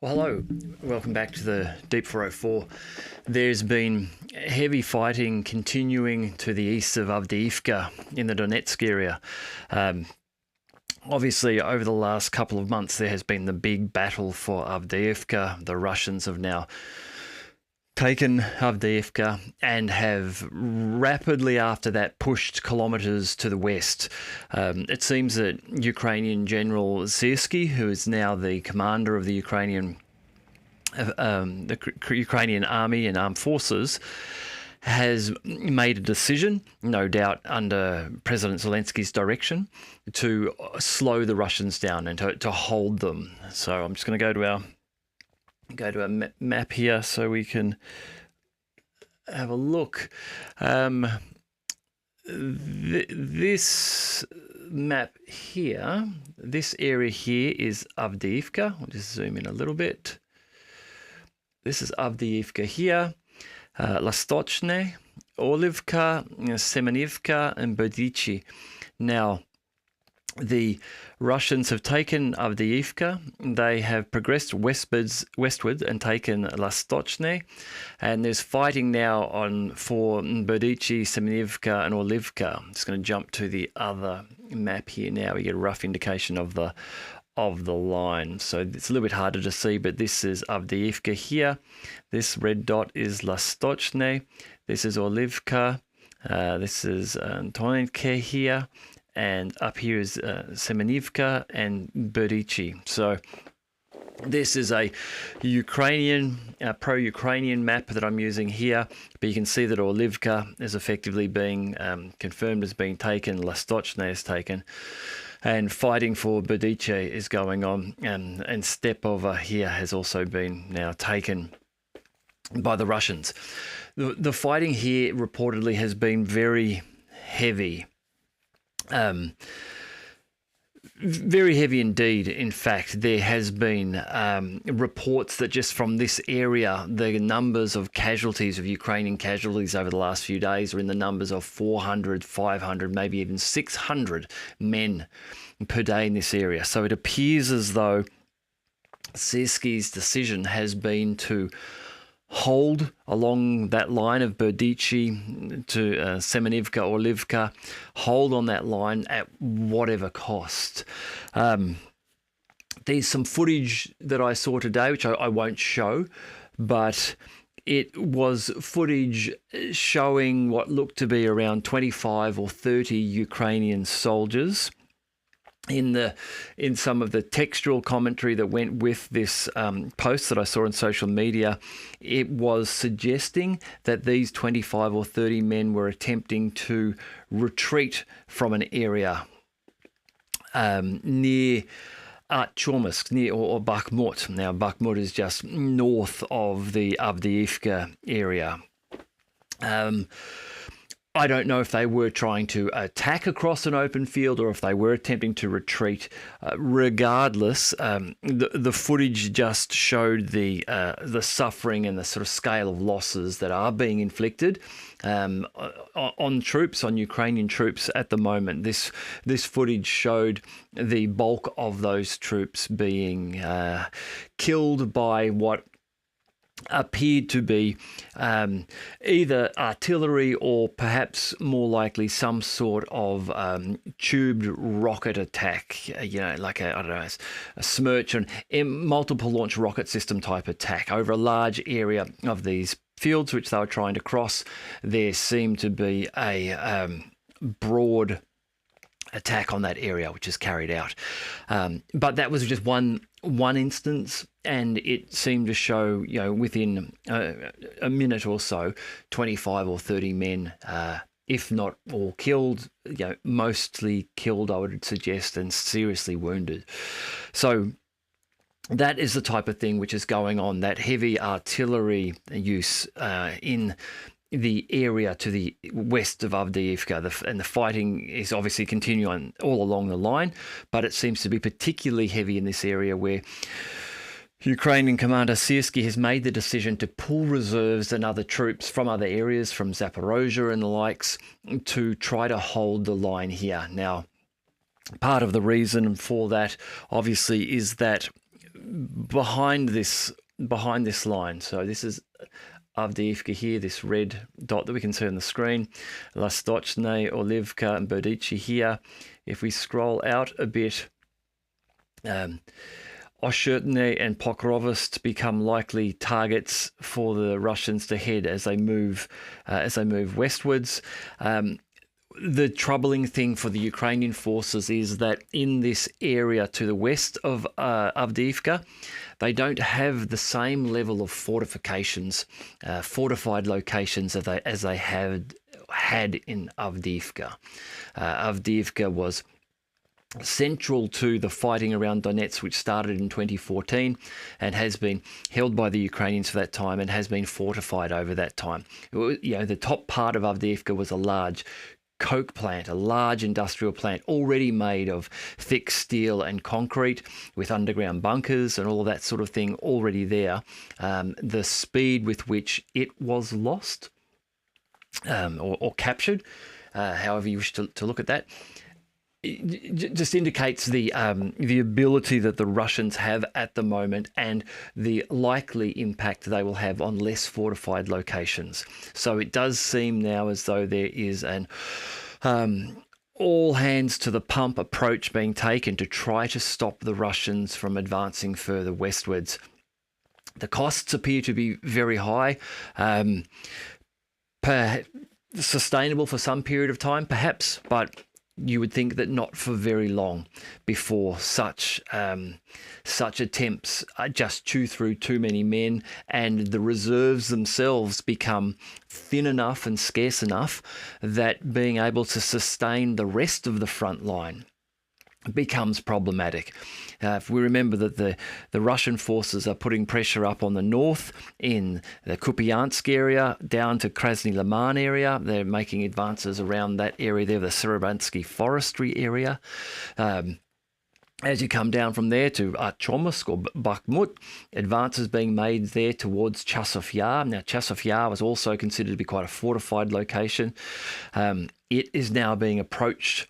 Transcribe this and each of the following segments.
Well, hello, welcome back to the Deep 404. There's been heavy fighting continuing to the east of Avdiivka in the Donetsk area. Obviously, over the last couple of months, there has been the big battle for Avdiivka. The Russians have now taken Avdiivka and have rapidly after that pushed kilometres to the west. It seems that Ukrainian General Syrskyi, who is now the commander of the Ukrainian army and armed forces, has made a decision, no doubt under President Zelensky's direction, to slow the Russians down and to hold them. So I'm just going to go to our map here so we can have a look. This map here, this area here is Avdiivka. I'll just zoom in a little bit. This is Avdiivka here, Lastochne, Olivka, Semenivka, and Berdichi. Now, the Russians have taken Avdiivka. They have progressed westwards and taken Lastochne, and there's fighting now for Berdichi, Semenivka, and Olivka. I'm just going to jump to the other map here now. We get a rough indication of the line. So it's a little bit harder to see, but this is Avdiivka here. This red dot is Lastochne. This is Olivka. This is Antitank here. And up here is Semenivka and Berdichi. So this is a pro-Ukrainian map that I'm using here, but you can see that Olivka is effectively being confirmed as being taken, Lastochne is taken, and fighting for Berdichi is going on, and Stepovo here has also been now taken by the Russians. The fighting here reportedly has been very heavy. Very heavy indeed. In fact, there has been reports that just from this area, the numbers of casualties, of Ukrainian casualties over the last few days are in the numbers of 400, 500, maybe even 600 men per day in this area. So it appears as though Syrskyi's decision has been to hold along that line of Berdichi to Semenivka or Olivka, hold on that line at whatever cost. There's some footage that I saw today, which I won't show, but it was footage showing what looked to be around 25 or 30 Ukrainian soldiers. In some of the textual commentary that went with this post that I saw on social media, it was suggesting that these 25 or 30 men were attempting to retreat from an area near Chormysk, near or Bakhmut. Now, Bakhmut is just north of the Avdiivka area. I don't know if they were trying to attack across an open field or if they were attempting to retreat. Regardless, the footage just showed the suffering and the sort of scale of losses that are being inflicted on troops, on Ukrainian troops at the moment. This footage showed the bulk of those troops being killed by what appeared to be either artillery or perhaps more likely some sort of tubed rocket attack, like a Smerch and multiple launch rocket system type attack over a large area of these fields which they were trying to cross. There seemed to be a broad attack on that area which is carried out, but that was just one instance, and it seemed to show within a minute or so 25 or 30 men, if not all killed, mostly killed I would suggest, and seriously wounded. So that is the type of thing which is going on, that heavy artillery use in the area to the west of Avdiivka, and the fighting is obviously continuing all along the line, but it seems to be particularly heavy in this area where Ukrainian Commander Syrskyi has made the decision to pull reserves and other troops from other areas, from Zaporozhye and the likes, to try to hold the line here. Now, part of the reason for that, obviously, is that behind this line. So this is Avdiivka here, this red dot that we can see on the screen. Lastochne, Olivka, and Berdichi here. If we scroll out a bit, Oshchertne and Pokrovsk become likely targets for the Russians to hit as they move westwards. The troubling thing for the Ukrainian forces is that in this area to the west of Avdiivka, they don't have the same level of fortifications, fortified locations as they had in Avdiivka. Avdiivka was central to the fighting around Donetsk, which started in 2014 and has been held by the Ukrainians for that time and has been fortified over that time. The top part of Avdiivka was a large coke plant, a large industrial plant already made of thick steel and concrete with underground bunkers and all of that sort of thing already there. The speed with which it was lost or captured, however you wish to look at that, it just indicates the ability that the Russians have at the moment and the likely impact they will have on less fortified locations. So it does seem now as though there is an all hands to the pump approach being taken to try to stop the Russians from advancing further westwards. The costs appear to be very high, sustainable for some period of time perhaps, but you would think that not for very long before such attempts just chew through too many men and the reserves themselves become thin enough and scarce enough that being able to sustain the rest of the front line becomes problematic. If we remember that the Russian forces are putting pressure up on the north in the Kupiansk area down to Krasny Liman area. They're making advances around that area there, the Serebransky forestry area. As you come down from there to Artyomovsk or Bakhmut, advances being made there towards Chasov Yar. Now, Chasov Yar was also considered to be quite a fortified location. It is now being approached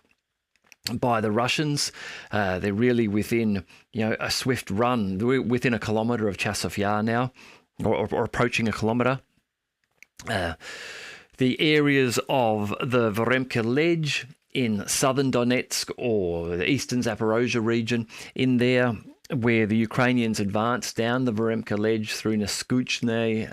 by the Russians. They're really within, a swift run. We're within a kilometre of Chasov Yar now, or approaching a kilometre. The areas of the Vremka Ledge in southern Donetsk or the eastern Zaporozhye region, in there where the Ukrainians advance down the Vremka Ledge through Neskuchne,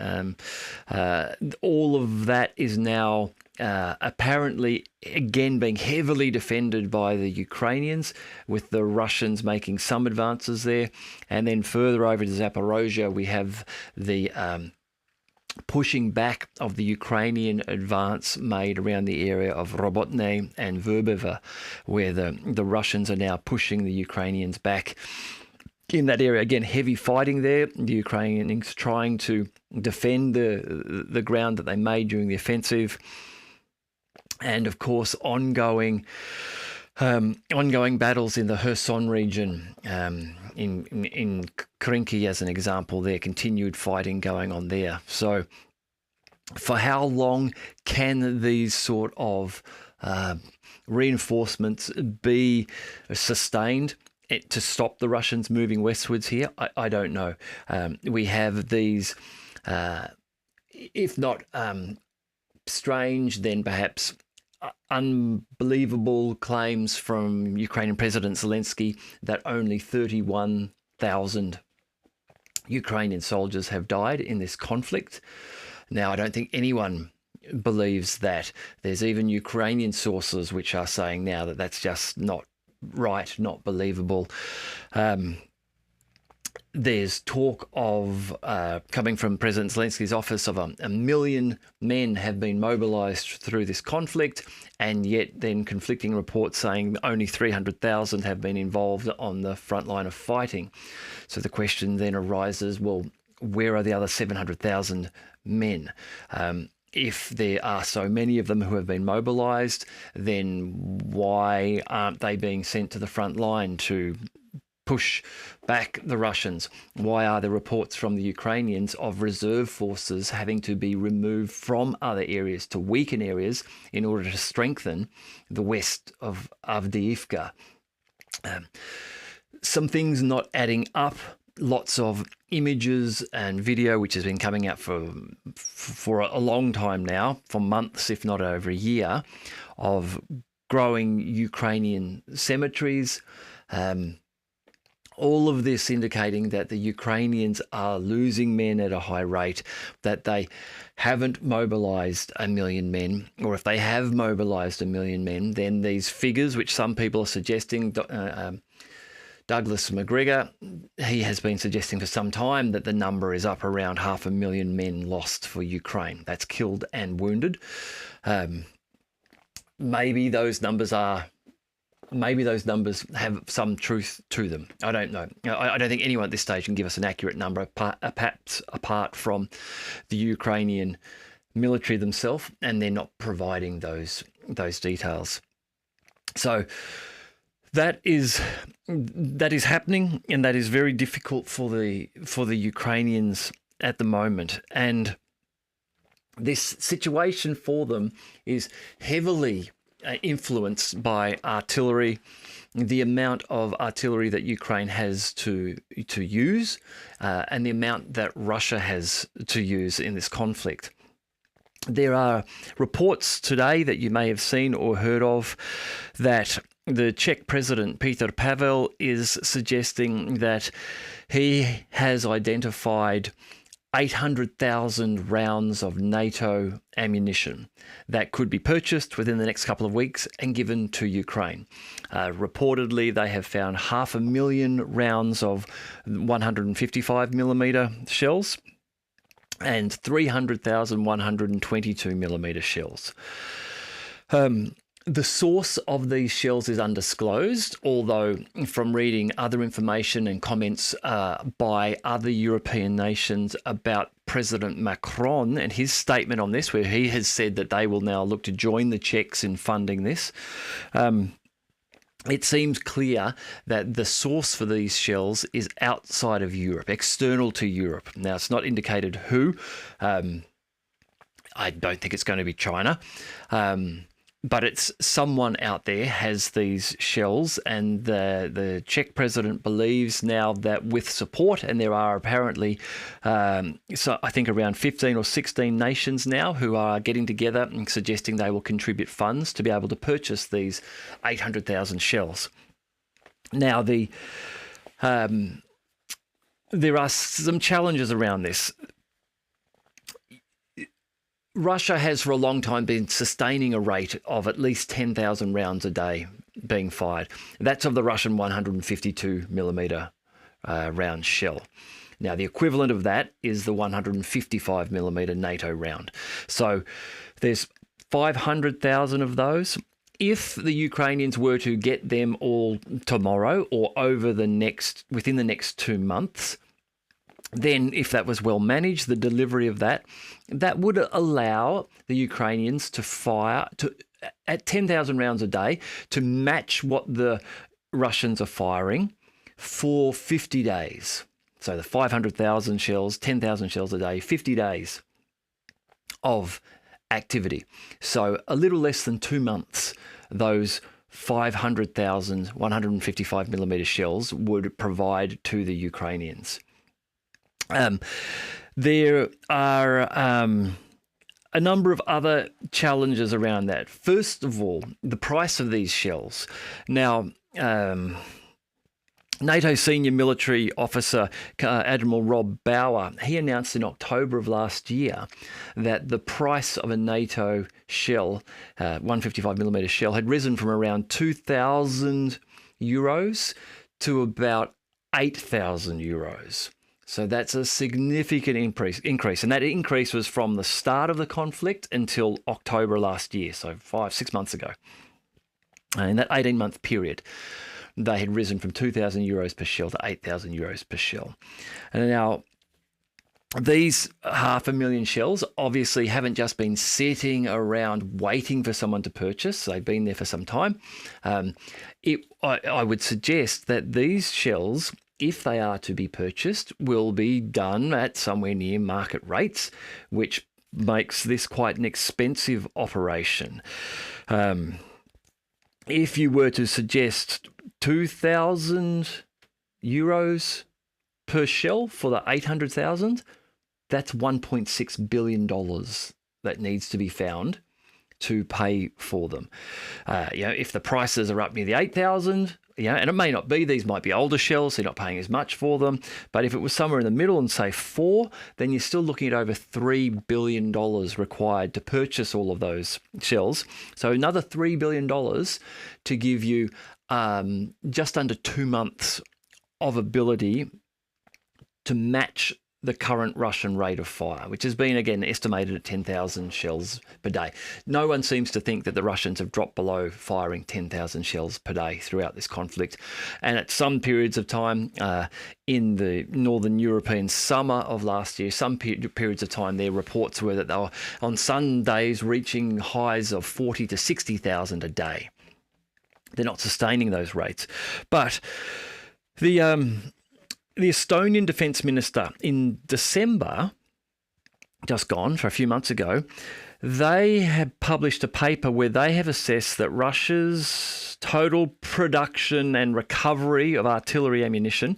all of that is now apparently again being heavily defended by the Ukrainians, with the Russians making some advances there. And then further over to Zaporozhye, we have the pushing back of the Ukrainian advance made around the area of Robotne and Verbova, where the Russians are now pushing the Ukrainians back. In that area, again, heavy fighting there. The Ukrainians trying to defend the ground that they made during the offensive. And of course, ongoing battles in the Kherson region, in Krinky as an example, there continued fighting going on there. So, for how long can these sort of reinforcements be sustained to stop the Russians moving westwards here? I don't know. We have these, if not strange, then perhaps unbelievable claims from Ukrainian President Zelensky that only 31,000 Ukrainian soldiers have died in this conflict. Now, I don't think anyone believes that. There's even Ukrainian sources which are saying now that that's just not right, not believable. There's talk of, coming from President Zelensky's office, of a million men have been mobilized through this conflict, and yet then conflicting reports saying only 300,000 have been involved on the front line of fighting. So the question then arises, well, where are the other 700,000 men? If there are so many of them who have been mobilized, then why aren't they being sent to the front line to push back the Russians? Why are there reports from the Ukrainians of reserve forces having to be removed from other areas to weaken areas in order to strengthen the west of Avdiivka? Some things not adding up lots of images and video, which has been coming out for a long time now, for months, if not over a year, of growing Ukrainian cemeteries. All of this indicating that the Ukrainians are losing men at a high rate, that they haven't mobilized 1 million men, or if they have mobilized 1 million men, then these figures, which some people are suggesting, Douglas McGregor, he has been suggesting for some time that the number is up around 500,000 men lost for Ukraine. That's killed and wounded. Maybe those numbers have some truth to them. I don't know. I don't think anyone at this stage can give us an accurate number, perhaps apart from the Ukrainian military themselves, and they're not providing those details. So that is happening, and that is very difficult for the Ukrainians at the moment. And this situation for them is heavily influenced by artillery, the amount of artillery that Ukraine has to use, and the amount that Russia has to use in this conflict. There are reports today that you may have seen or heard of that the Czech President Pavel is suggesting that he has identified 800,000 rounds of NATO ammunition that could be purchased within the next couple of weeks and given to Ukraine. Reportedly, they have found 500,000 rounds of 155mm shells and 300,000 122mm shells. The source of these shells is undisclosed, although from reading other information and comments by other European nations about President Macron and his statement on this, where he has said that they will now look to join the Czechs in funding this, it seems clear that the source for these shells is outside of Europe, external to Europe. Now, it's not indicated who. I don't think it's going to be China. But it's someone out there has these shells, and the Czech president believes now that with support, and there are apparently, so I think around 15 or 16 nations now who are getting together and suggesting they will contribute funds to be able to purchase these 800,000 shells. Now, there are some challenges around this. Russia has for a long time been sustaining a rate of at least 10,000 rounds a day being fired. That's of the Russian 152mm round shell. Now, the equivalent of that is the 155mm NATO round. So there's 500,000 of those. If the Ukrainians were to get them all tomorrow or within the next 2 months, then if that was well managed, the delivery of that would allow the Ukrainians to fire at 10,000 rounds a day to match what the Russians are firing for 50 days. So the 500,000 shells, 10,000 shells a day, 50 days of activity. So a little less than 2 months, those 500,000 155mm shells would provide to the Ukrainians. There are a number of other challenges around that. First of all, the price of these shells. Now, NATO senior military officer Admiral Rob Bauer, he announced in October of last year that the price of a NATO shell, 155mm shell, had risen from around 2,000 euros to about 8,000 euros. So that's a significant increase. And that increase was from the start of the conflict until October last year, so 5-6 months ago. And in that 18-month period, they had risen from 2,000 euros per shell to 8,000 euros per shell. And now, these 500,000 shells obviously haven't just been sitting around waiting for someone to purchase. They've been there for some time. I would suggest that these shells, if they are to be purchased, will be done at somewhere near market rates, which makes this quite an expensive operation. If you were to suggest 2,000 euros per shell for the 800,000, that's $1.6 billion that needs to be found to pay for them. If the prices are up near the 8,000, and it may not be, these might be older shells, so you're not paying as much for them. But if it was somewhere in the middle and say 4, then you're still looking at over $3 billion required to purchase all of those shells. So another $3 billion to give you just under 2 months of ability to match the current Russian rate of fire, which has been, again, estimated at 10,000 shells per day. No one seems to think that the Russians have dropped below firing 10,000 shells per day throughout this conflict. And at some periods of time, in the northern European summer of last year, some periods of time, their reports were that they were on some days reaching highs of 40 to 60,000 a day. They're not sustaining those rates. But the Estonian Defence Minister in December, just gone for a few months ago, they have published a paper where they have assessed that Russia's total production and recovery of artillery ammunition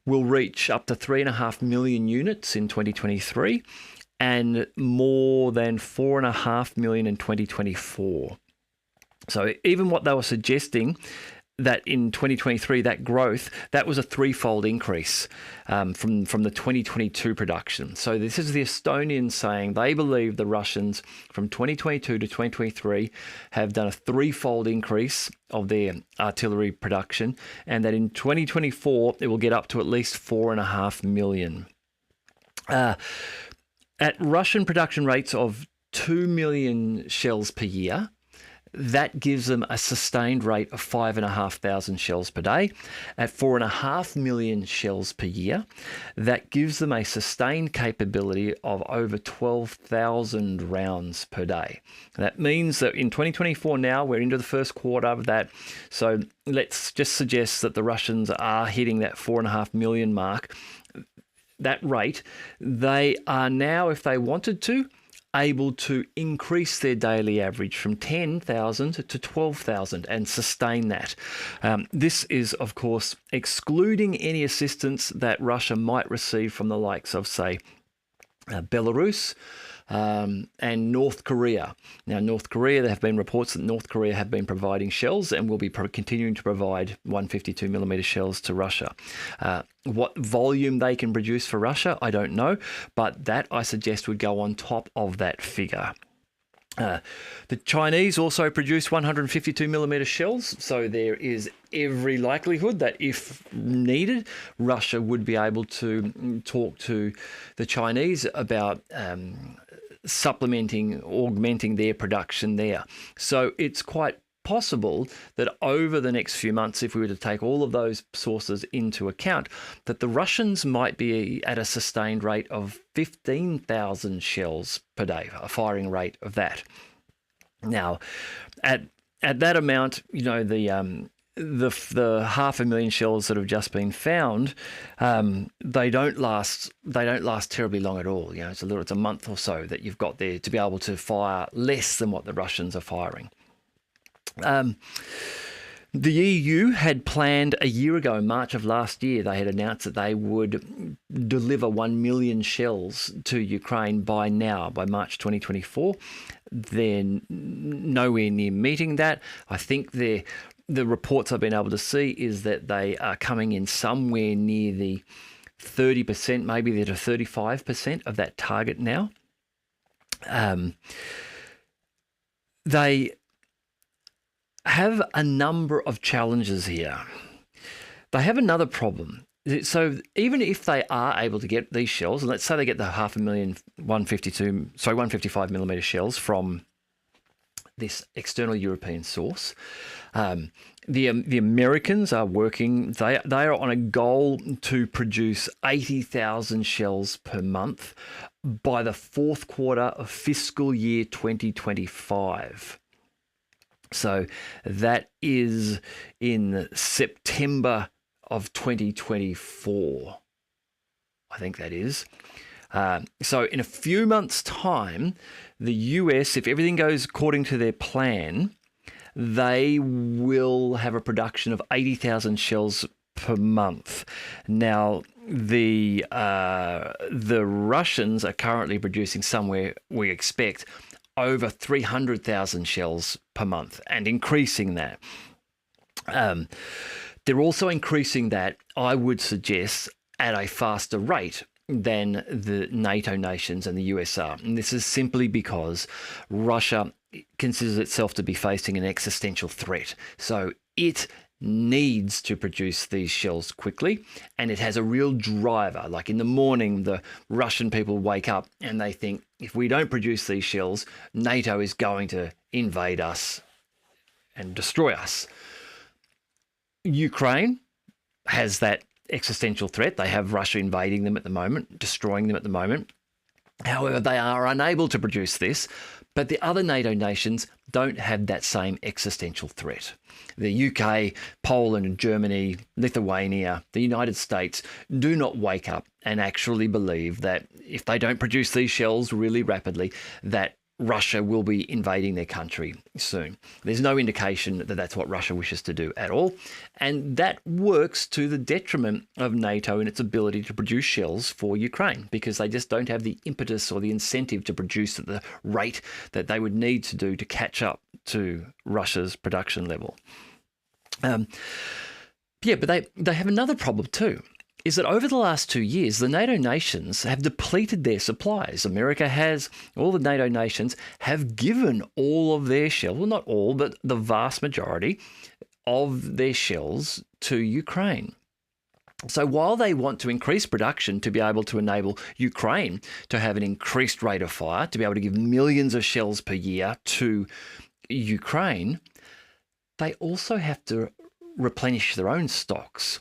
will reach up to 3.5 million units in 2023 and more than 4.5 million in 2024. So even what they were suggesting, that in 2023, that growth, that was a threefold increase from the 2022 production. So this is the Estonians saying they believe the Russians from 2022 to 2023 have done a threefold increase of their artillery production, and that in 2024, it will get up to at least 4.5 million. At Russian production rates of 2 million shells per year, that gives them a sustained rate of 5,500 shells per day. At 4.5 million shells per year, that gives them a sustained capability of over 12,000 rounds per day. That means that in 2024 now, we're into the first quarter of that. So let's just suggest that the Russians are hitting that 4.5 million mark. That rate, they are now, if they wanted to, able to increase their daily average from 10,000 to 12,000 and sustain that. This is, of course, excluding any assistance that Russia might receive from the likes of, say, Belarus and North Korea. Now, North Korea, there have been reports that North Korea have been providing shells and will be continuing to provide 152mm shells to Russia. What volume they can produce for Russia, I don't know, but that, I suggest, would go on top of that figure. The Chinese also produce 152mm shells, so there is every likelihood that if needed, Russia would be able to talk to the Chinese about supplementing, augmenting their production there. So it's quite possible that over the next few months, if we were to take all of those sources into account, that the Russians might be at a sustained rate of 15,000 shells per day, a firing rate of that. Now, at that amount, the 500,000 shells that have just been found, they don't last terribly long at all. It's a month or so that you've got there to be able to fire less than what the Russians are firing. The EU had planned a year ago, in March of last year, they had announced that they would deliver 1 million shells to Ukraine by March 2024. They're nowhere near meeting that. I think the reports I've been able to see is that they are coming in somewhere near the 30%, maybe they're to 35% of that target now. They have a number of challenges here. They have another problem. So even if they are able to get these shells, and let's say they get the 500,000 155mm shells from this external European source, the Americans are working, they are on a goal to produce 80,000 shells per month by the fourth quarter of fiscal year 2025. So that is in September of 2024, I think that is. So in a few months' time, the US, if everything goes according to their plan, they will have a production of 80,000 shells per month. Now, the Russians are currently producing somewhere, we expect, over 300,000 shells per month, and increasing that. They're also increasing that, I would suggest, at a faster rate than the NATO nations and the US are. And this is simply because Russia considers itself to be facing an existential threat. So it needs to produce these shells quickly, and it has a real driver. Like in the morning, the Russian people wake up and they think, if we don't produce these shells, NATO is going to invade us and destroy us. Ukraine has that existential threat. They have Russia invading them at the moment, destroying them at the moment. However, they are unable to produce this, but the other NATO nations don't have that same existential threat. The UK, Poland, Germany, Lithuania, the United States do not wake up and actually believe that if they don't produce these shells really rapidly, that Russia will be invading their country soon. There's no indication that that's what Russia wishes to do at all. And that works to the detriment of NATO and its ability to produce shells for Ukraine, because they just don't have the impetus or the incentive to produce at the rate that they would need to do to catch up to Russia's production level. But they have another problem too, is that over the last 2 years, the NATO nations have depleted their supplies. America has, all the NATO nations have given all of their shells, well, not all, but the vast majority of their shells to Ukraine. So while they want to increase production to be able to enable Ukraine to have an increased rate of fire, to be able to give millions of shells per year to Ukraine, they also have to replenish their own stocks.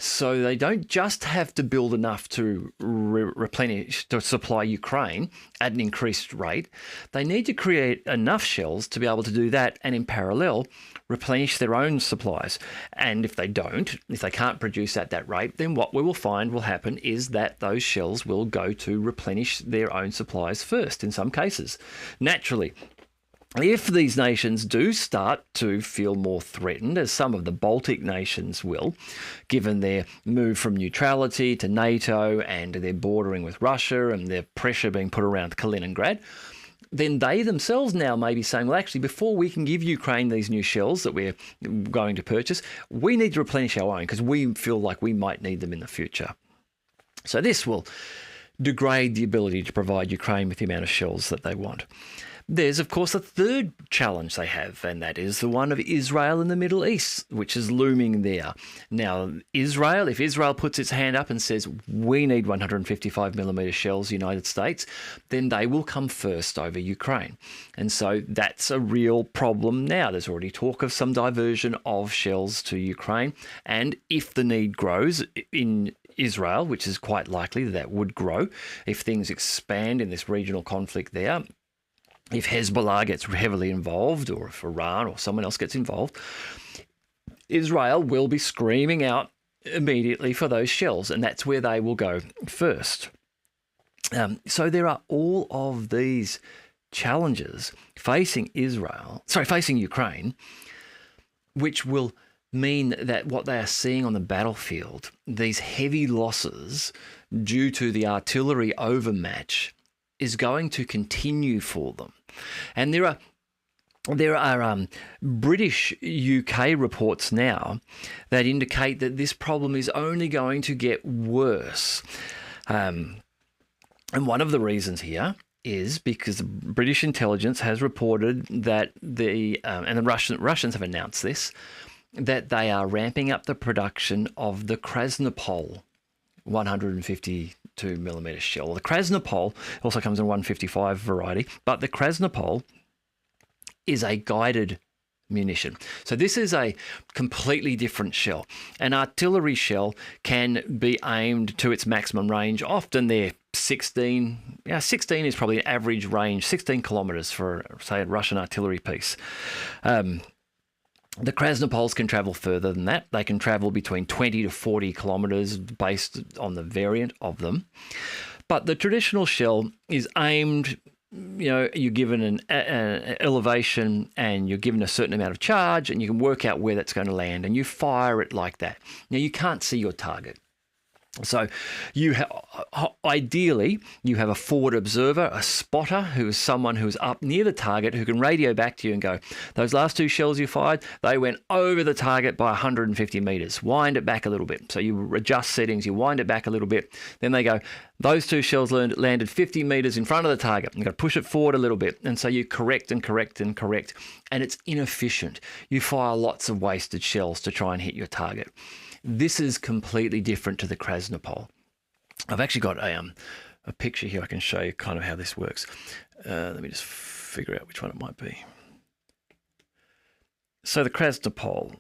So they don't just have to build enough to replenish, to supply Ukraine at an increased rate. They need to create enough shells to be able to do that, and in parallel, replenish their own supplies. And if they don't, if they can't produce at that rate, then what we will find will happen is that those shells will go to replenish their own supplies first, in some cases. Naturally, if these nations do start to feel more threatened, as some of the Baltic nations will, given their move from neutrality to NATO and their bordering with Russia and their pressure being put around Kaliningrad, then they themselves now may be saying, well, actually, before we can give Ukraine these new shells that we're going to purchase, we need to replenish our own because we feel like we might need them in the future. So this will degrade the ability to provide Ukraine with the amount of shells that they want. There's, of course, a third challenge they have, and that is the one of Israel in the Middle East, which is looming there. Now, Israel, if Israel puts its hand up and says, we need 155mm shells, United States, then they will come first over Ukraine. And so that's a real problem now. There's already talk of some diversion of shells to Ukraine. And if the need grows in Israel, which is quite likely that would grow, if things expand in this regional conflict there, if Hezbollah gets heavily involved, or if Iran or someone else gets involved, Israel will be screaming out immediately for those shells, and that's where they will go first. So there are all of these challenges facing Ukraine, which will mean that what they are seeing on the battlefield, these heavy losses due to the artillery overmatch, is going to continue for them. And there are British UK reports now that indicate that this problem is only going to get worse. And one of the reasons here is because the British intelligence has reported that and the Russians have announced this, that they are ramping up the production of the Krasnopol 152mm shell. The Krasnopol also comes in 155 variety, but the Krasnopol is a guided munition. So this is a completely different shell. An artillery shell can be aimed to its maximum range. Often they're 16 is probably an average range, 16 kilometers for, say, a Russian artillery piece. The Krasnopols can travel further than that. They can travel between 20 to 40 kilometres based on the variant of them. But the traditional shell is aimed, you're given an elevation and you're given a certain amount of charge, and you can work out where that's going to land, and you fire it like that. Now, you can't see your target. So ideally, you have a forward observer, a spotter, who is someone who's up near the target who can radio back to you and go, those last 2 shells you fired, they went over the target by 150 meters. Wind it back a little bit. So you adjust settings, you wind it back a little bit. Then they go, those 2 shells landed 50 meters in front of the target. You've got to push it forward a little bit. And so you correct and correct and correct. And it's inefficient. You fire lots of wasted shells to try and hit your target. This is completely different to the Krasnopol. I've actually got a picture here I can show you kind of how this works. Let me just figure out which one it might be. So the Krasnopol.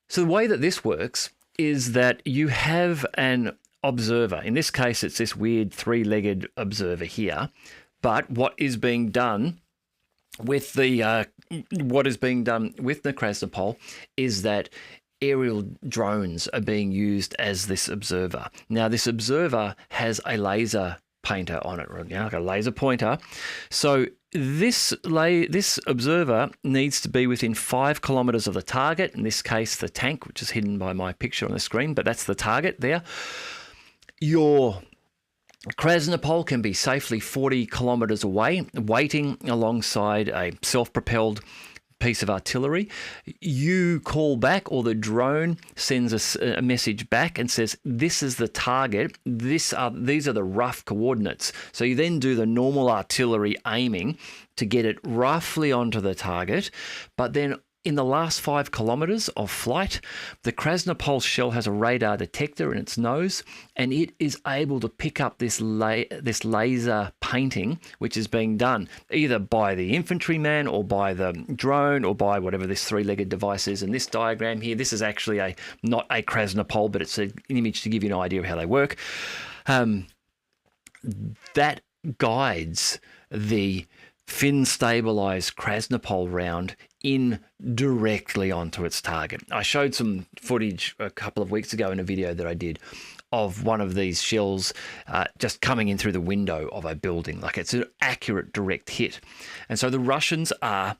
So the way that this works is that you have an observer. In this case, it's this weird 3-legged observer here. But what is being done with the Krasnopol is that aerial drones are being used as this observer. Now, this observer has a laser painter on it, like a laser pointer. So this observer needs to be within 5 kilometers of the target. In this case, the tank, which is hidden by my picture on the screen, but that's the target there. Your Krasnopol can be safely 40 kilometers away, waiting alongside a self-propelled piece of artillery. You call back, or the drone sends a message back and says, this is the target, these are the rough coordinates. So you then do the normal artillery aiming to get it roughly onto the target, but then in the last 5 kilometers of flight, the Krasnopol shell has a radar detector in its nose, and it is able to pick up this laser painting, which is being done either by the infantryman or by the drone or by whatever this 3-legged device is. In this diagram here, this is actually not a Krasnopol, but it's an image to give you an idea of how they work. That guides the fin-stabilized Krasnopol round in directly onto its target. I showed some footage a couple of weeks ago in a video that I did of one of these shells just coming in through the window of a building. Like, it's an accurate direct hit. And so the Russians are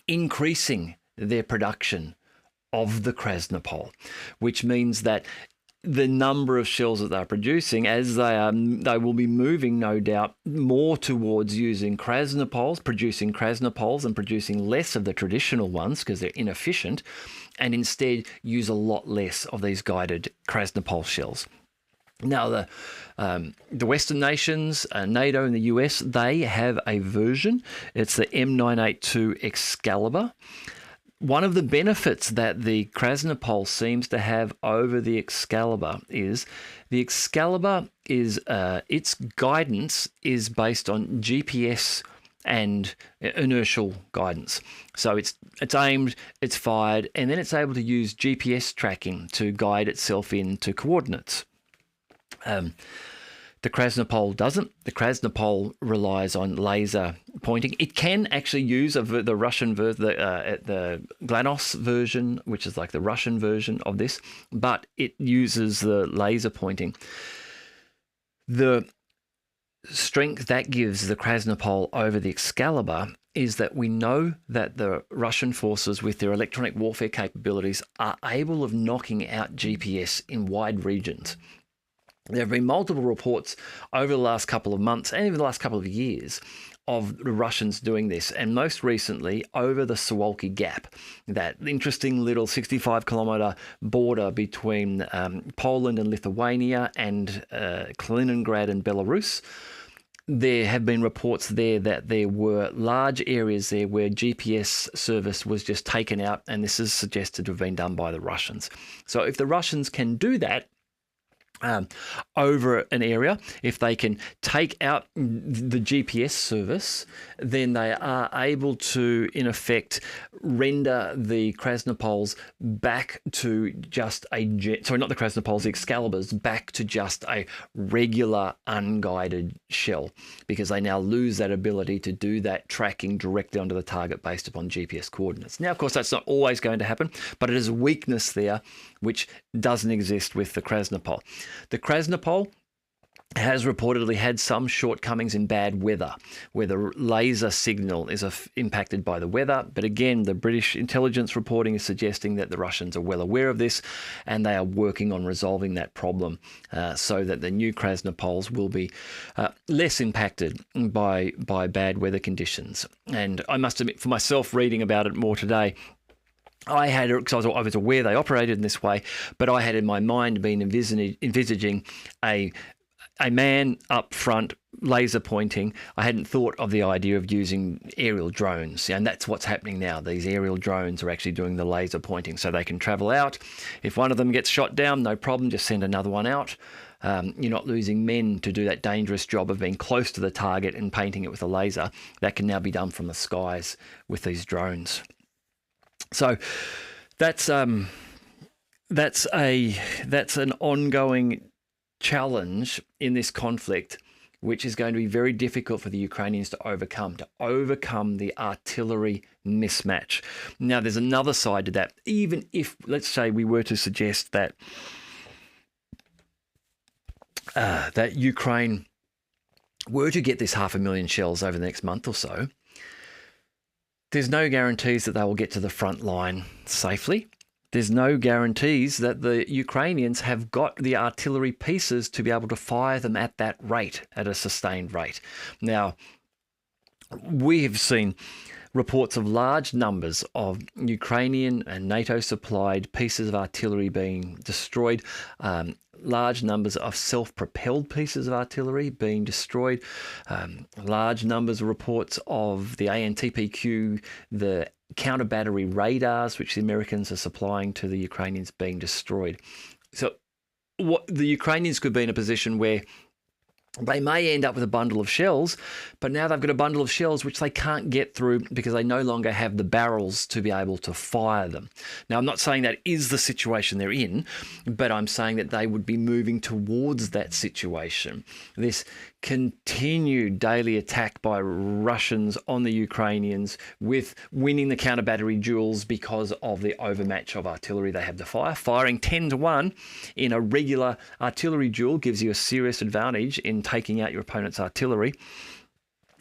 increasing their production of the Krasnopol, which means that the number of shells that they're producing, as they will be moving, no doubt, more towards using Krasnopols, producing Krasnopols, and producing less of the traditional ones because they're inefficient, and instead use a lot less of these guided Krasnopol shells. Now, the Western nations, NATO and the US, they have a version. It's the M982 Excalibur. One of the benefits that the Krasnopol seems to have over the Excalibur is the Excalibur is its guidance is based on GPS and inertial guidance. So it's aimed, it's fired, and then it's able to use GPS tracking to guide itself into coordinates. The Krasnopol doesn't. The Krasnopol relies on laser pointing. It can actually use the Russian the GLaNOS version, which is like the Russian version of this, but it uses the laser pointing. The strength that gives the Krasnopol over the Excalibur is that we know that the Russian forces, with their electronic warfare capabilities, are able of knocking out GPS in wide regions. There have been multiple reports over the last couple of months and even the last couple of years of the Russians doing this, and most recently over the Suwalki Gap, that interesting little 65-kilometer border between Poland and Lithuania and Kaliningrad and Belarus. There have been reports there that there were large areas there where GPS service was just taken out, and this is suggested to have been done by the Russians. So if the Russians can do that, over an area, if they can take out the GPS service, then they are able to, in effect, render the Krasnopols back to just not the Krasnopols, the Excaliburs, back to just a regular unguided shell, because they now lose that ability to do that tracking directly onto the target based upon GPS coordinates. Now, of course, that's not always going to happen, but it is a weakness there which doesn't exist with the Krasnopol. The Krasnopol has reportedly had some shortcomings in bad weather, where the laser signal is impacted by the weather. But again, the British intelligence reporting is suggesting that the Russians are well aware of this, and they are working on resolving that problem so that the new Krasnopols will be less impacted by bad weather conditions. And I must admit, for myself, reading about it more today, because I was aware they operated in this way, but I had in my mind been envisaging a man up front, laser pointing. I hadn't thought of the idea of using aerial drones, and that's what's happening now. These aerial drones are actually doing the laser pointing, so they can travel out. If one of them gets shot down, no problem, just send another one out. You're not losing men to do that dangerous job of being close to the target and painting it with a laser. That can now be done from the skies with these drones. So that's an ongoing challenge in this conflict, which is going to be very difficult for the Ukrainians to overcome the artillery mismatch. Now, there's another side to that. Even if, let's say, we were to suggest that that Ukraine were to get this 500,000 shells over the next month or so, there's no guarantees that they will get to the front line safely. There's no guarantees that the Ukrainians have got the artillery pieces to be able to fire them at that rate, at a sustained rate. Now, we have seen reports of large numbers of Ukrainian and NATO-supplied pieces of artillery being destroyed, large numbers of self-propelled pieces of artillery being destroyed, large numbers of reports of the ANTPQ, the counter-battery radars, which the Americans are supplying to the Ukrainians, being destroyed. So what the Ukrainians could be in a position where they may end up with a bundle of shells, but now they've got a bundle of shells which they can't get through because they no longer have the barrels to be able to fire them. Now, I'm not saying that is the situation they're in, but I'm saying that they would be moving towards that situation. This continued daily attack by Russians on the Ukrainians, with winning the counter-battery duels because of the overmatch of artillery they have to fire. Firing 10-1 in a regular artillery duel gives you a serious advantage in taking out your opponent's artillery.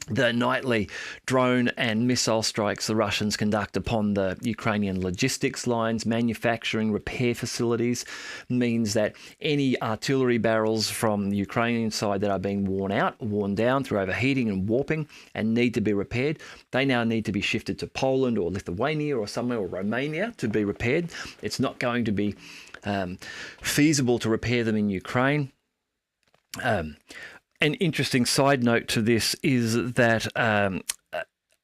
The nightly drone and missile strikes the Russians conduct upon the Ukrainian logistics lines, manufacturing, repair facilities, means that any artillery barrels from the Ukrainian side that are being worn down through overheating and warping and need to be repaired, they now need to be shifted to Poland or Lithuania or somewhere, or Romania, to be repaired. It's not going to be feasible to repair them in Ukraine. An interesting side note to this is that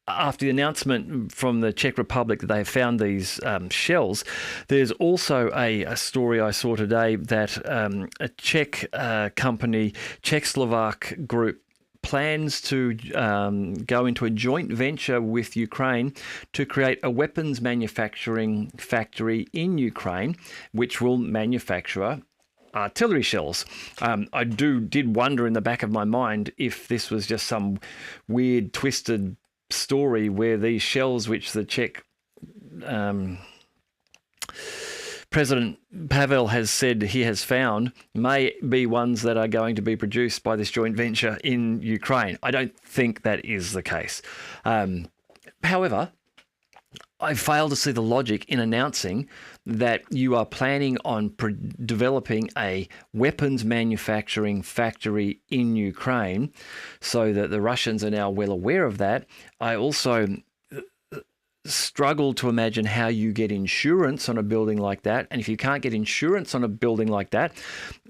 after the announcement from the Czech Republic that they have found these shells, there's also a story I saw today that a Czech company, Czech-Slovak group, plans to go into a joint venture with Ukraine to create a weapons manufacturing factory in Ukraine, which will manufacture artillery shells. I did wonder in the back of my mind if this was just some weird, twisted story where these shells, which the Czech President Pavel has said he has found, may be ones that are going to be produced by this joint venture in Ukraine. I don't think that is the case. However, I fail to see the logic in announcing that you are planning on developing a weapons manufacturing factory in Ukraine, so that the Russians are now well aware of that. I also struggle to imagine how you get insurance on a building like that. And if you can't get insurance on a building like that,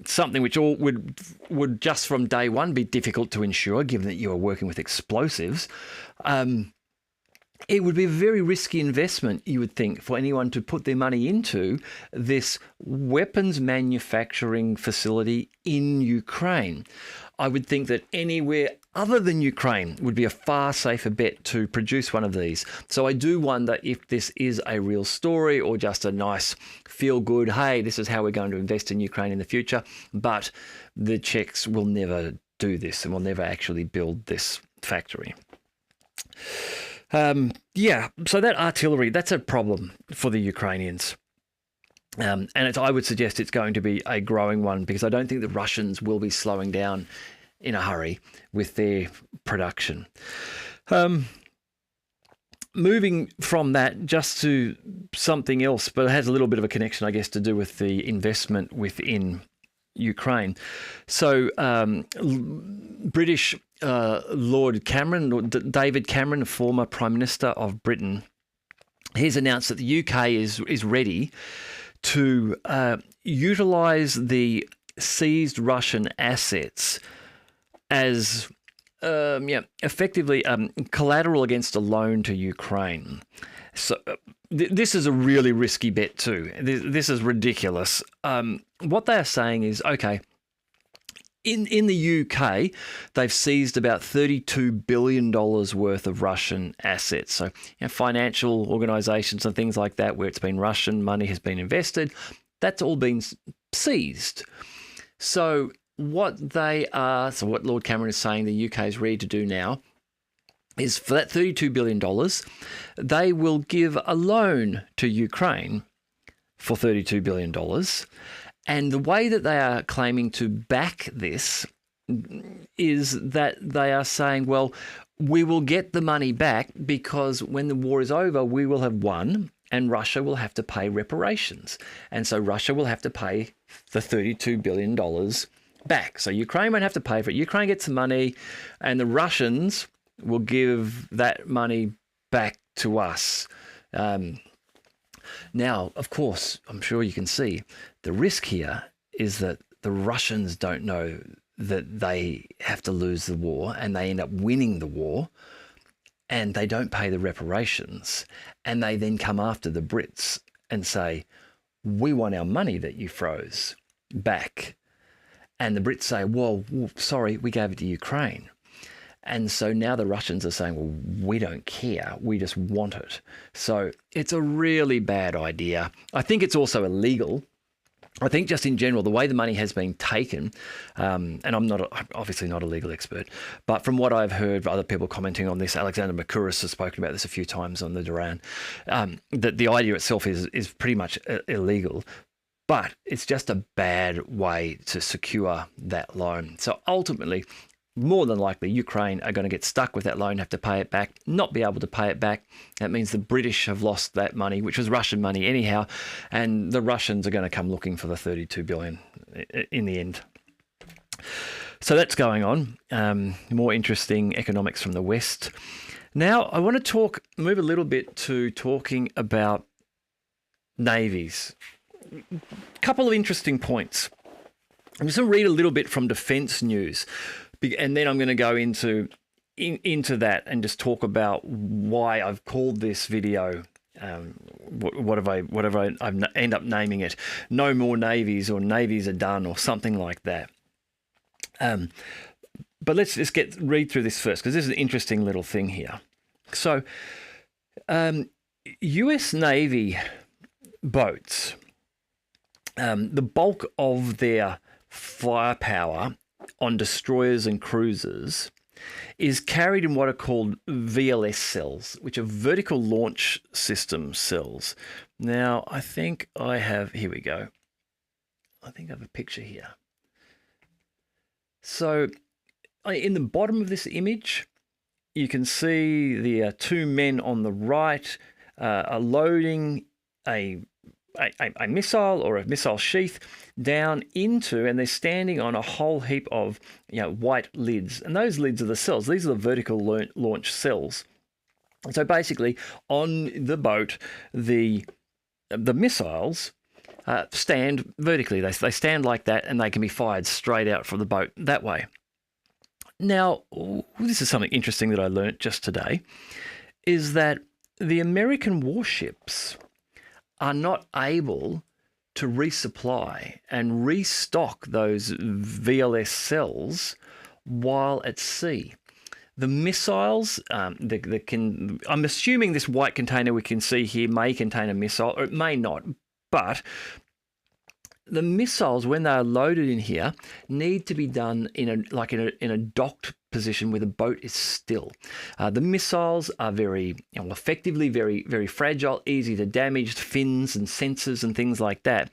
something which all would just from day one be difficult to insure, given that you are working with explosives, it would be a very risky investment, you would think, for anyone to put their money into this weapons manufacturing facility in Ukraine. I would think that anywhere other than Ukraine would be a far safer bet to produce one of these. So I do wonder if this is a real story or just a nice feel-good, hey, this is how we're going to invest in Ukraine in the future. But the Czechs will never do this and will never actually build this factory. So that artillery, that's a problem for the Ukrainians. And I would suggest it's going to be a growing one, because I don't think the Russians will be slowing down in a hurry with their production. Moving from that just to something else, but it has a little bit of a connection, I guess, to do with the investment within Ukraine. So British Lord Cameron, or David Cameron, former Prime Minister of Britain, he's announced that the UK is ready to utilise the seized Russian assets as effectively collateral against a loan to Ukraine. So this is a really risky bet too. This is ridiculous. What they are saying is, okay, in the UK, they've seized about $32 billion worth of Russian assets. So financial organisations and things like that, where it's been Russian money has been invested, that's all been seized. So what Lord Cameron is saying the UK is ready to do now is, for that $32 billion, they will give a loan to Ukraine for $32 billion. And the way that they are claiming to back this is that they are saying, well, we will get the money back because when the war is over, we will have won and Russia will have to pay reparations. And so Russia will have to pay the $32 billion back. So Ukraine won't have to pay for it. Ukraine gets the money and the Russians will give that money back to us. Now, of course, I'm sure you can see the risk here is that the Russians don't know that they have to lose the war and they end up winning the war and they don't pay the reparations, and they then come after the Brits and say, we want our money that you froze back. And the Brits say, well, sorry, we gave it to Ukraine. And so now the Russians are saying, well, we don't care. We just want it. So it's a really bad idea. I think it's also illegal. I think just in general, the way the money has been taken, and I'm obviously not a legal expert, but from what I've heard other people commenting on this, Alexander Makouris has spoken about this a few times on the Duran, that the idea itself is pretty much illegal. But it's just a bad way to secure that loan. So ultimately, more than likely, Ukraine are going to get stuck with that loan, have to pay it back, not be able to pay it back. That means the British have lost that money, which was Russian money anyhow, and the Russians are going to come looking for the $32 billion in the end. So that's going on. More interesting economics from the West. Now, I want to move a little bit to talking about navies. A couple of interesting points. I'm just going to read a little bit from Defence News, and then I'm going to go into that and just talk about why I've called this video, whatever I end up naming it, No More Navies, or Navies Are Done, or something like that. But let's just read through this first, because this is an interesting little thing here. So, US Navy boats, the bulk of their firepower on destroyers and cruisers is carried in what are called VLS cells, which are vertical launch system cells. Now, I think I have, here we go. I think I have a picture here. So in the bottom of this image, you can see the two men on the right are loading a missile or a missile sheath down into, and they're standing on a whole heap of white lids, and those lids are the cells. These are the vertical launch cells. So basically, on the boat, the missiles stand vertically. They stand like that, and they can be fired straight out from the boat that way. Now, this is something interesting that I learnt just today, is that the American warships are not able to resupply and restock those VLS cells while at sea. The missiles, I'm assuming this white container we can see here may contain a missile, or it may not, but the missiles, when they're loaded in here, need to be done in a docked position where the boat is still. The missiles are very, effectively very, very fragile, easy to damage, fins and sensors and things like that.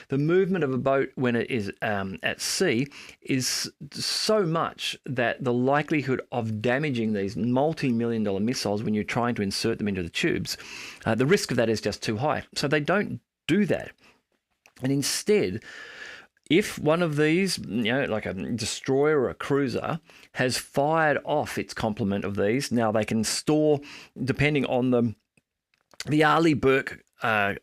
The movement of a boat when it is at sea is so much that the likelihood of damaging these multi-million-dollar missiles when you're trying to insert them into the tubes, the risk of that is just too high. So they don't do that. And instead, if one of these, like a destroyer or a cruiser, has fired off its complement of these, now they can store, depending on the Arleigh Burke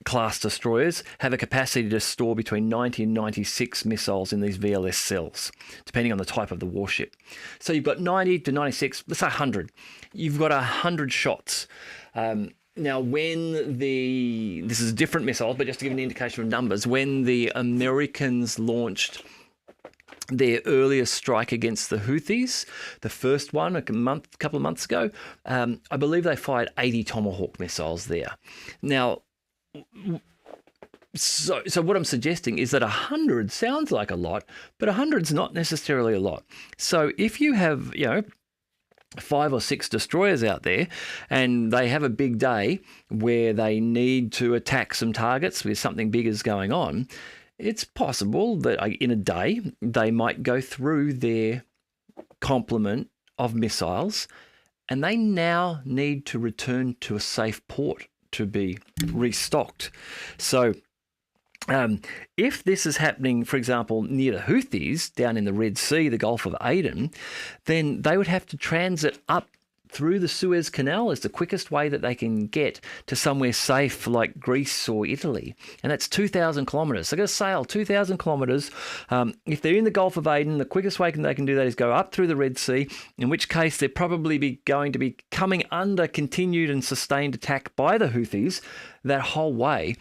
class destroyers, have a capacity to store between 90 and 96 missiles in these VLS cells, depending on the type of the warship. So you've got 90 to 96, let's say 100. You've got 100 shots. Now, this is different missiles, but just to give an indication of numbers, when the Americans launched their earliest strike against the Houthis, the first one a couple of months ago, I believe they fired 80 Tomahawk missiles there. Now, so what I'm suggesting is that 100 sounds like a lot, but 100's not necessarily a lot. So if you have, 5 or 6 destroyers out there and they have a big day where they need to attack some targets where something big is going on, it's possible that in a day they might go through their complement of missiles and they now need to return to a safe port to be restocked. So if this is happening, for example, near the Houthis, down in the Red Sea, the Gulf of Aden, then they would have to transit up through the Suez Canal as the quickest way that they can get to somewhere safe like Greece or Italy. And that's 2,000 kilometres. They're going to sail 2,000 kilometres. If they're in the Gulf of Aden, the quickest way they can do that is go up through the Red Sea, in which case they're probably going to be coming under continued and sustained attack by the Houthis that whole way.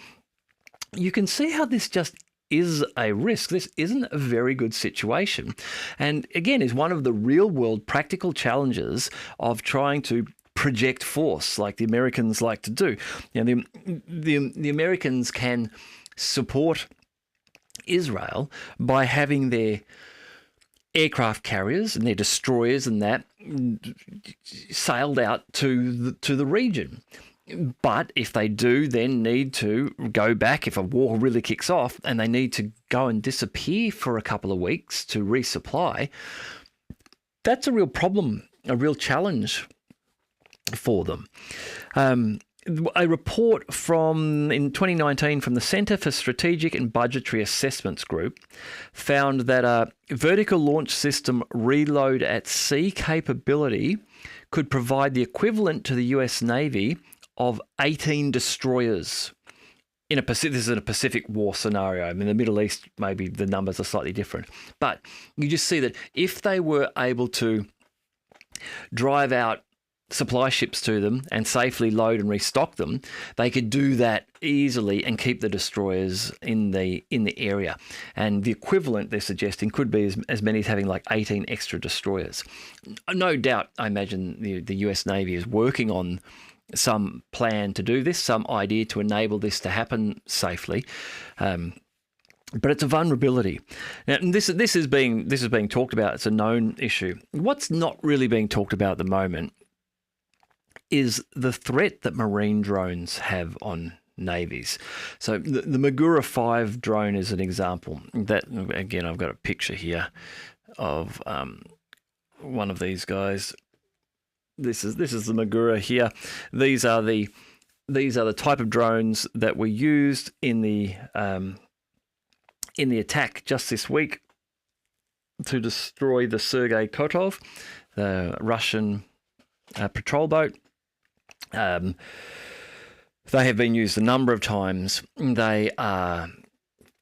You can see how this just is a risk. This isn't a very good situation. And again, is one of the real world practical challenges of trying to project force like the Americans like to do. The Americans can support Israel by having their aircraft carriers and their destroyers and that sailed out to the region. But if they do then need to go back, if a war really kicks off and they need to go and disappear for a couple of weeks to resupply, that's a real problem, a real challenge for them. A report in 2019 from the Centre for Strategic and Budgetary Assessments Group found that a vertical launch system reload at sea capability could provide the equivalent to the US Navy of 18 destroyers. This is in a Pacific War scenario. I mean, in the Middle East, maybe the numbers are slightly different. But you just see that if they were able to drive out supply ships to them and safely load and restock them, they could do that easily and keep the destroyers in the area. And the equivalent they're suggesting could be as many as having like 18 extra destroyers. No doubt, I imagine the US Navy is working on some plan to do this, some idea to enable this to happen safely. But it's a vulnerability. Now, this is being talked about. It's a known issue. What's not really being talked about at the moment is the threat that marine drones have on navies. So the Magura 5 drone is an example. That, again, I've got a picture here of one of these guys. This is the Magura here. These are the type of drones that were used in the attack just this week to destroy the Sergei Kotov, the Russian patrol boat. They have been used a number of times. They are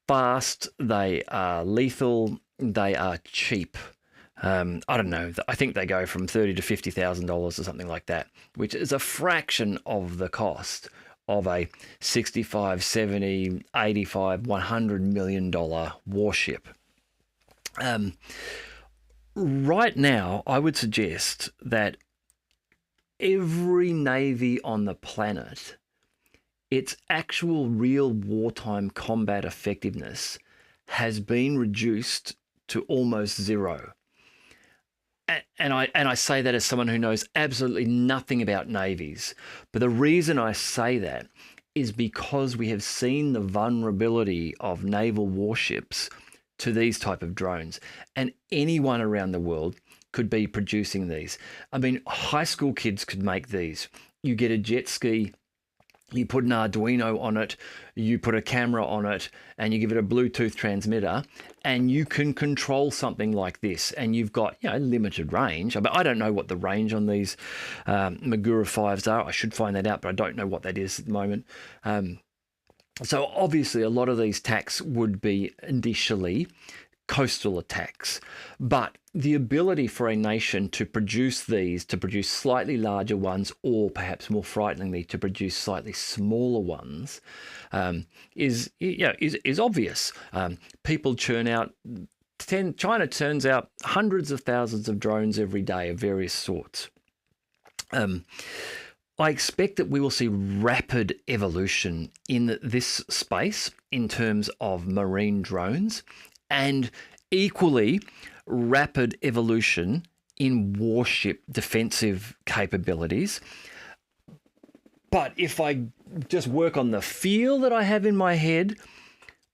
fast. They are lethal. They are cheap. I don't know. I think they go from $30,000 to $50,000 or something like that, which is a fraction of the cost of a $65, $70, $85, $100 million warship. Right now, I would suggest that every navy on the planet, its actual real wartime combat effectiveness has been reduced to almost zero. And I say that as someone who knows absolutely nothing about navies. But the reason I say that is because we have seen the vulnerability of naval warships to these type of drones. And anyone around the world could be producing these. I mean, high school kids could make these. You get a jet ski, you put an Arduino on it, you put a camera on it, and you give it a Bluetooth transmitter, and you can control something like this. And you've got, limited range. I don't know what the range on these Magura 5s are. I should find that out, but I don't know what that is at the moment. So obviously a lot of these attacks would be initially coastal attacks, but the ability for a nation to produce these, to produce slightly larger ones, or perhaps more frighteningly, to produce slightly smaller ones, is obvious. People churn out. China turns out hundreds of thousands of drones every day of various sorts. I expect that we will see rapid evolution in this space in terms of marine drones, and equally rapid evolution in warship defensive capabilities. But if I just work on the feel that I have in my head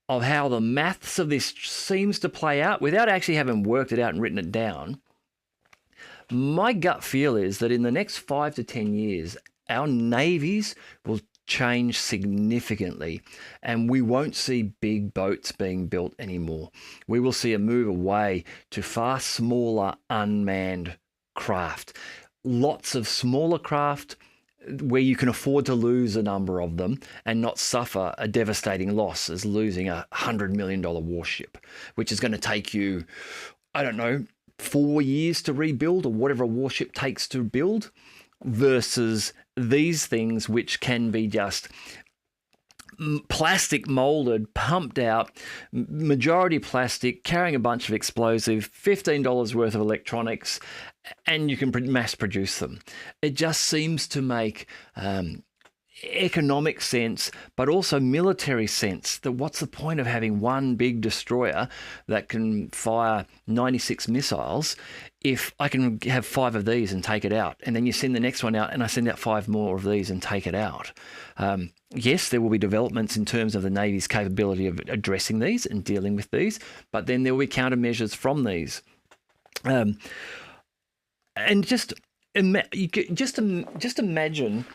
of how the maths of this seems to play out without actually having worked it out and written it down, my gut feel is that in the next 5 to 10 years, our navies will change significantly, and we won't see big boats being built anymore. We will see a move away to far smaller unmanned craft. Lots of smaller craft where you can afford to lose a number of them and not suffer a devastating loss as losing a $100 million warship, which is going to take you, 4 years to rebuild, or whatever a warship takes to build, versus these things which can be just plastic molded, pumped out, majority plastic, carrying a bunch of explosive, $15 worth of electronics, and you can mass produce them. It just seems to make economic sense, but also military sense, that what's the point of having one big destroyer that can fire 96 missiles if I can have 5 of these and take it out, and then you send the next one out and I send out 5 more of these and take it out. Yes, there will be developments in terms of the Navy's capability of addressing these and dealing with these, but then there will be countermeasures from these. And just imagine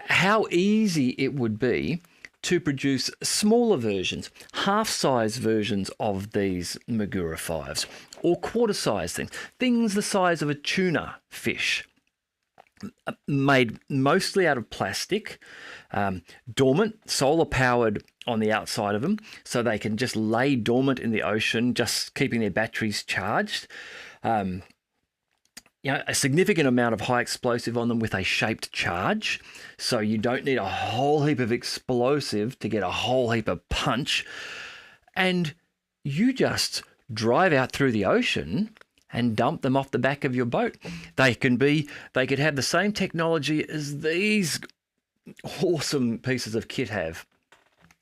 how easy it would be to produce smaller versions, half-size versions of these Magura 5s, or quarter-size things the size of a tuna fish, made mostly out of plastic, dormant, solar-powered on the outside of them, so they can just lay dormant in the ocean, just keeping their batteries charged. A significant amount of high explosive on them with a shaped charge. So you don't need a whole heap of explosive to get a whole heap of punch. And you just drive out through the ocean and dump them off the back of your boat. They could have the same technology as these awesome pieces of kit have.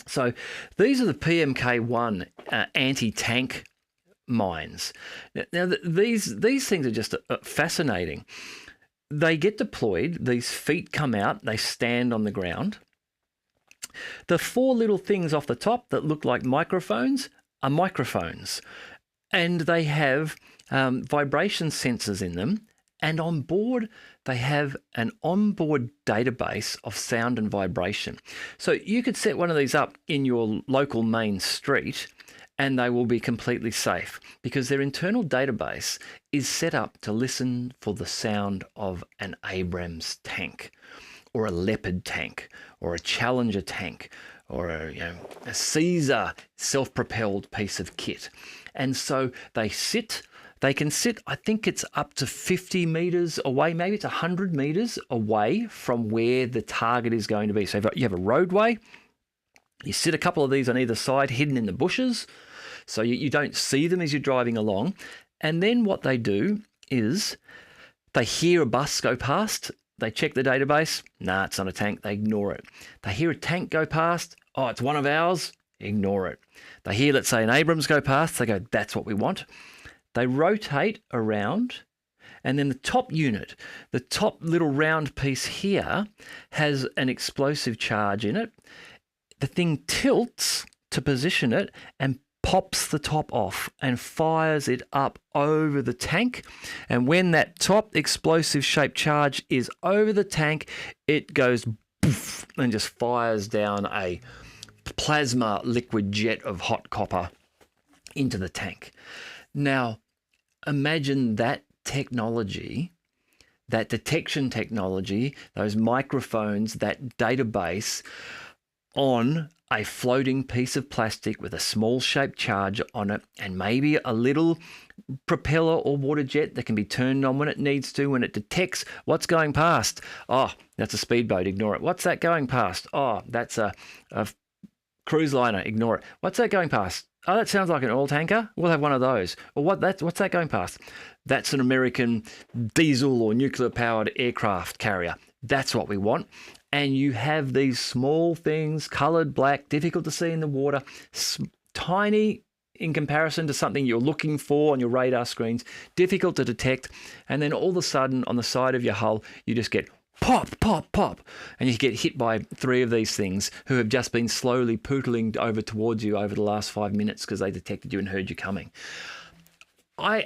So these are the PMK-1 anti-tank mines. Now these things are just fascinating. They get deployed, these feet come out, they stand on the ground. The 4 little things off the top that look like microphones are microphones, and they have vibration sensors in them, and on board they have an onboard database of sound and vibration. So you could set one of these up in your local main street and they will be completely safe, because their internal database is set up to listen for the sound of an Abrams tank, or a Leopard tank, or a Challenger tank, or a Caesar self-propelled piece of kit. And so they can sit, I think it's up to 50 meters away, maybe it's 100 meters away from where the target is going to be. So you have a roadway, you sit a couple of these on either side, hidden in the bushes, so you don't see them as you're driving along. And then what they do is they hear a bus go past, they check the database, nah, it's not a tank, they ignore it. They hear a tank go past, oh, it's one of ours, ignore it. They hear, let's say, an Abrams go past, they go, that's what we want. They rotate around, and then the top unit, the top little round piece here, has an explosive charge in it. The thing tilts to position it and pops the top off and fires it up over the tank. And when that top explosive shaped charge is over the tank, it goes poof and just fires down a plasma liquid jet of hot copper into the tank. Now, imagine that technology, that detection technology, those microphones, that database on a floating piece of plastic with a small shaped charge on it, and maybe a little propeller or water jet that can be turned on when it needs to, when it detects what's going past. Oh, that's a speedboat, ignore it. What's that going past? Oh, that's a cruise liner, ignore it. What's that going past? Oh, that sounds like an oil tanker. We'll have one of those. Or what's that going past? That's an American diesel or nuclear-powered aircraft carrier. That's what we want. And you have these small things, coloured black, difficult to see in the water, tiny in comparison to something you're looking for on your radar screens, difficult to detect. And then all of a sudden, on the side of your hull, you just get pop, pop, pop. And you get hit by 3 of these things who have just been slowly pootling over towards you over the last 5 minutes because they detected you and heard you coming. I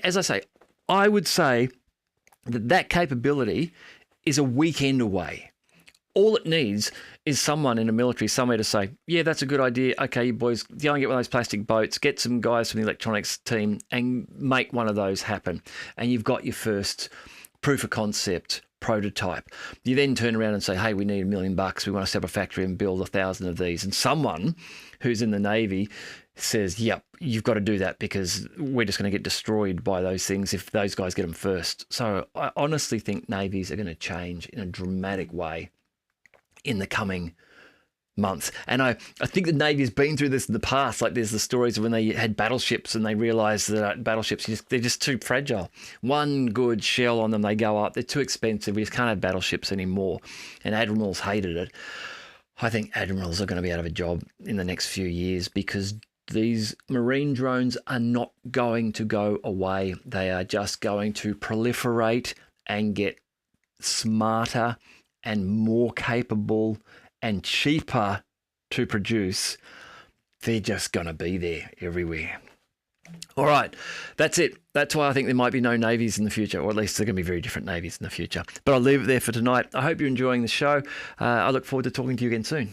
would say that capability is a weekend away. All it needs is someone in the military somewhere to say, yeah, that's a good idea. Okay, you boys, go and get one of those plastic boats, get some guys from the electronics team and make one of those happen. And you've got your first proof of concept prototype. You then turn around and say, hey, we need $1 million. We want to set up a factory and build 1,000 of these. And someone who's in the Navy says, yep, you've got to do that because we're just going to get destroyed by those things if those guys get them first. So I honestly think navies are going to change in a dramatic way in the coming months. And I think the Navy has been through this in the past. Like there's the stories of when they had battleships and they realised that battleships, they're just too fragile. One good shell on them, they go up. They're too expensive. We just can't have battleships anymore. And admirals hated it. I think admirals are going to be out of a job in the next few years because these marine drones are not going to go away. They are just going to proliferate and get smarter and more capable and cheaper to produce. They're just going to be there everywhere. All right, that's it. That's why I think there might be no navies in the future, or at least there are going to be very different navies in the future. But I'll leave it there for tonight. I hope you're enjoying the show. I look forward to talking to you again soon.